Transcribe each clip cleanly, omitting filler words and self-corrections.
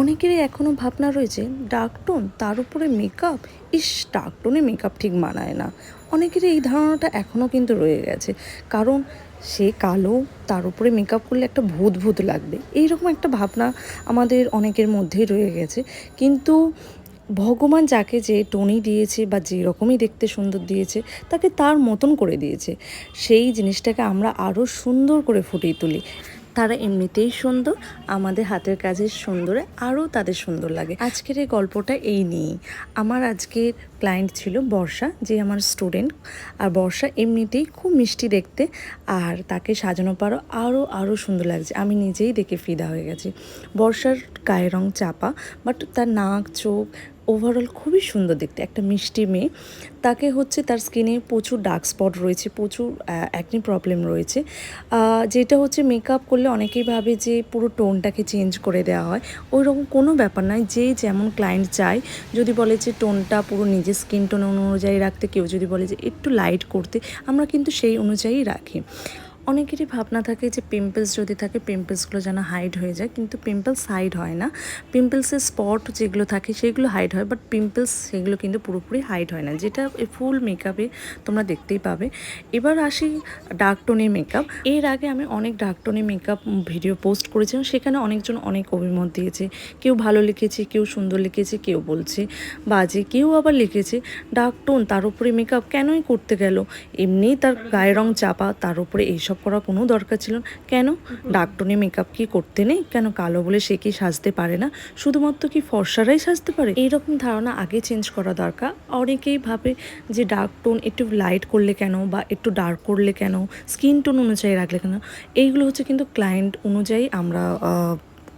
অনেকেরই এখনও ভাবনা রয়েছে ডার্ক টোন তার উপরে মেকআপ, ডার্ক টোনে মেকআপ ঠিক মানায় না। অনেকেরই এই ধারণাটা এখনও কিন্তু রয়ে গেছে, কারণ সে কালো, তার উপরে মেকআপ করলে একটা ভূত ভূত লাগবে, এইরকম একটা ভাবনা আমাদের অনেকের মধ্যেই রয়ে গেছে। কিন্তু ভগবান যাকে যে টোনই দিয়েছে বা যে রকমই দেখতে সুন্দর দিয়েছে, তাকে তার মতন করে দিয়েছে। সেই জিনিসটাকে আমরা আরও সুন্দর করে ফুটিয়ে তুলি। তারা এমনিতেই সুন্দর, আমাদের হাতের কাজের সুন্দরে আরও তাদের সুন্দর লাগে। আজকের এই গল্পটা এই নিয়েই। আমার আজকের ক্লায়েন্ট ছিল বর্ষা, যে আমার স্টুডেন্ট। আর বর্ষা এমনিতেই খুব মিষ্টি দেখতে, আর তাকে সাজানো পারো আরও সুন্দর লাগছে। আমি নিজেই দেখে ফিদা হয়ে গেছি। বর্ষার গায়ের রং চাপা, বাট তার নাক, চোখ ওভারঅল খুবই সুন্দর দেখতে, একটা মিষ্টি মেয়ে। তাকে হচ্ছে তার স্কিনে প্রচুর ডার্ক স্পট রয়েছে, প্রচুর অ্যাকনি প্রবলেম রয়েছে, যেটা হচ্ছে মেকআপ করলে অনেকেই ভাবে যে পুরো টোনটাকে চেঞ্জ করে দেওয়া হয়। ওই রকম কোনো ব্যাপার নয়। যে যেমন ক্লায়েন্ট চায়, যদি বলে যে টোনটা পুরো নিজের স্কিন টোন অনুযায়ী রাখতে, কেউ যদি বলে যে একটু লাইট করতে, আমরা কিন্তু সেই অনুযায়ী রাখি। অনেকেরই ভাবনা থাকে যে পিম্পলস যদি থাকে, পিম্পলসগুলো যেন হাইড হয়ে যায়, কিন্তু পিম্পলস হাইড হয় না। পিম্পলসের স্পট যেগুলো থাকে সেগুলো হাইড হয়, বাট পিম্পলস সেগুলো কিন্তু পুরোপুরি হাইড হয় না, যেটা ফুল মেকআপে তোমরা দেখতেই পাবে। এবার আসি ডার্ক টোনের মেকআপ। এর আগে আমি অনেক ডার্ক টোনের মেকআপ ভিডিও পোস্ট করেছিলাম, সেখানে অনেকজন অনেক অভিমত দিয়েছে। কেউ ভালো লিখেছে, কেউ সুন্দর লিখেছে, কেউ বলছে বাজে, কেউ আবার লিখেছে ডার্ক টোন তার উপরে মেকআপ কেনই করতে গেল, এমনিই তার গায়ের রং চাপা, তার উপরে এইসব করার কোনো দরকার ছিল না। কেন ডার্ক টোনে মেকআপ কি করতে নেই? কেন কালো বলে সে কি সাজতে পারে না? শুধুমাত্র কি ফর্সারাই সাজতে পারে? এইরকম ধারণা আগে চেঞ্জ করা দরকার। অনেকেই ভাবে যে ডার্ক টোন একটু লাইট করলে কেন, বা একটু ডার্ক করলে কেন, স্কিন টোন অনুযায়ী রাখলে কেন। এইগুলো হচ্ছে কিন্তু ক্লায়েন্ট অনুযায়ী আমরা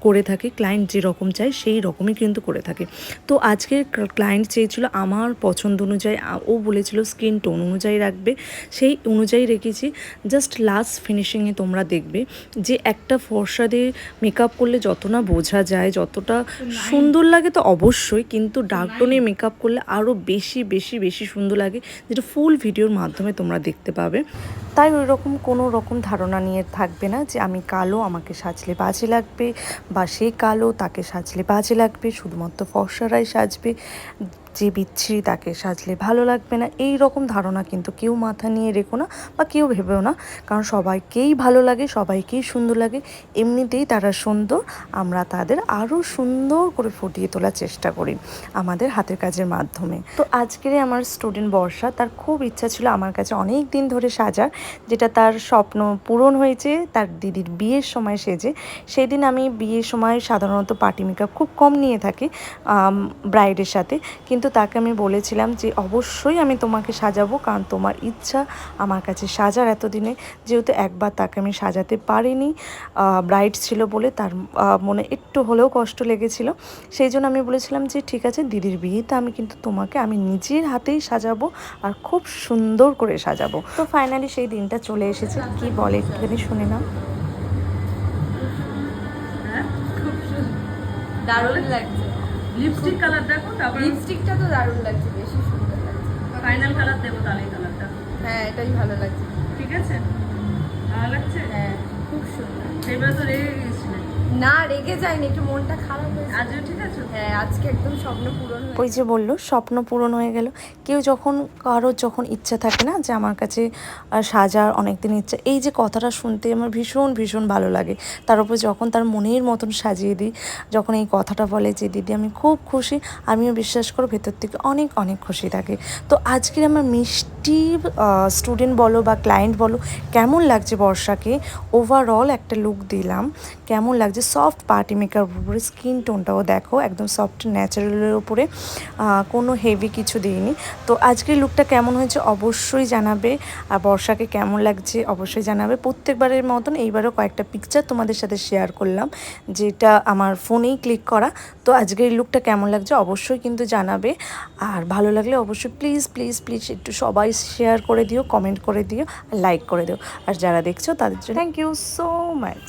করে থাকি। ক্লায়েন্ট যেরকম চায় সেই রকমই কিন্তু করে থাকি। তো আজকে ক্লায়েন্ট চেয়েছিল আমার পছন্দ অনুযায়ী, ও বলেছিল স্কিন টোন অনুযায়ী রাখবে, সেই অনুযায়ী রেখেছি। জাস্ট লাস্ট ফিনিশিংয়ে তোমরা দেখবে যে একটা ফর্সা দিয়ে মেকআপ করলে যত না বোঝা যায়, যতটা সুন্দর লাগে তো অবশ্যই, কিন্তু ডার্ক টোনে মেকআপ করলে আরও বেশি বেশি বেশি সুন্দর লাগে, যেটা ফুল ভিডিওর মাধ্যমে তোমরা দেখতে পাবে। তাই ওই রকম কোনো রকম ধারণা নিয়ে থাকবে না যে আমি কালো, আমাকে সাজলে বাজে লাগবে, বা সে কালো তাকে সাজলে বাজে লাগবে, শুধুমাত্র ফর্সারাই সাজবে, যে বিচ্ছিরি তাকে সাজলে ভালো লাগবে না। এই রকম ধারণা কিন্তু কেউ মাথা নিয়ে রেখো না, বা কেউ ভেবেও না, কারণ সবাইকেই ভালো লাগে, সবাইকেই সুন্দর লাগে। এমনিতেই তারা সুন্দর, আমরা তাদের আরও সুন্দর করে ফুটিয়ে তোলার চেষ্টা করি আমাদের হাতের কাজের মাধ্যমে। তো আজকের আমার স্টুডেন্ট বর্ষা, তার খুব ইচ্ছা ছিল আমার কাছে অনেক দিন ধরে সাজার, যেটা তার স্বপ্ন পূরণ হয়েছে তার দিদির বিয়ের সময় সেজে। সেদিন আমি বিয়ের সময় সাধারণত পার্টি মেকআপ খুব কম নিয়ে থাকি ব্রাইডের সাথে, কিন্তু তাকে আমি বলেছিলাম যে অবশ্যই আমি তোমাকে সাজাবো, কারণ তোমার ইচ্ছা আমার কাছে সাজার এতদিনে। যেহেতু একবার তাকে আমি সাজাতে পারিনি, ব্রাইড ছিল বলে তার মনে একটু হলেও কষ্ট লেগেছিল। সেই জন্য আমি বলেছিলাম যে ঠিক আছে, দিদির বিয়েতে আমি কিন্তু তোমাকে আমি নিজের হাতেই সাজাবো, আর খুব সুন্দর করে সাজাবো। তো ফাইনালি সেই দিনটা চলে এসেছে। কি বলে একটুখানি শুনে নাও। দারুণ লাগছে। লিপস্টিক কালার দেখো, তারপর লিপস্টিকটা তো দারুণ লাগছে, বেশি সুন্দর লাগছে। ফাইনাল কালার দেবো তাহলে, এই কালারটা হ্যাঁ, এটাই ভালো লাগছে। ঠিক আছে, ভালো লাগছে। হ্যাঁ, খুব সুন্দর। এবার তো রেগে গেছিলে? না, রেগে যায়নি, একটু মনটা খারাপ হয়েছে। আজও ঠিক আছে? হ্যাঁ, আজকে একদম স্বপ্ন পূরণ হয়েছে। ওই যে বললো স্বপ্ন পূরণ হয়ে গেল। কেউ যখন কারোর যখন ইচ্ছা থাকে না যে আমার কাছে সাজার অনেক দিন ইচ্ছা, এই যে কথাটা শুনতে আমার ভীষণ ভীষণ ভালো লাগে। তার উপর যখন তার মনের মতন সাজিয়ে দিই, যখন এই কথাটা বলে যে দিদি আমি খুব খুশি, আমিও বিশ্বাস করো ভেতর থেকে অনেক অনেক খুশি থাকে। তো আজকের আমার মিষ্টি স্টুডেন্ট বলো বা ক্লায়েন্ট বলো, কেমন লাগছে বর্ষাকে, ওভারঅল একটা লুক দিলাম, কেমন লাগছে সফট পার্টি মেকআপ উপরে, স্কিন টোনটাও দেখো একদম সফট ন্যাচারালের উপরে, কোনো হেভি কিছু দিইনি। তো আজকের লুকটা কেমন হয়েছে অবশ্যই জানাবে, আর বর্ষাকে কেমন লাগছে অবশ্যই জানাবে। প্রত্যেকবারের মতন এইবারও কয়েকটা পিকচার তোমাদের সাথে শেয়ার করলাম, যেটা আমার ফোনেই ক্লিক করা। তো আজকের লুকটা কেমন লাগছে অবশ্যই কিন্তু জানাবে, আর ভালো লাগলে অবশ্যই প্লিজ প্লিজ প্লিজ একটু সবাই শেয়ার করে দিও, কমেন্ট করে দিও, লাইক করে দিও। আর যারা দেখছো তাদের জন্য থ্যাংক ইউ সো মাচ।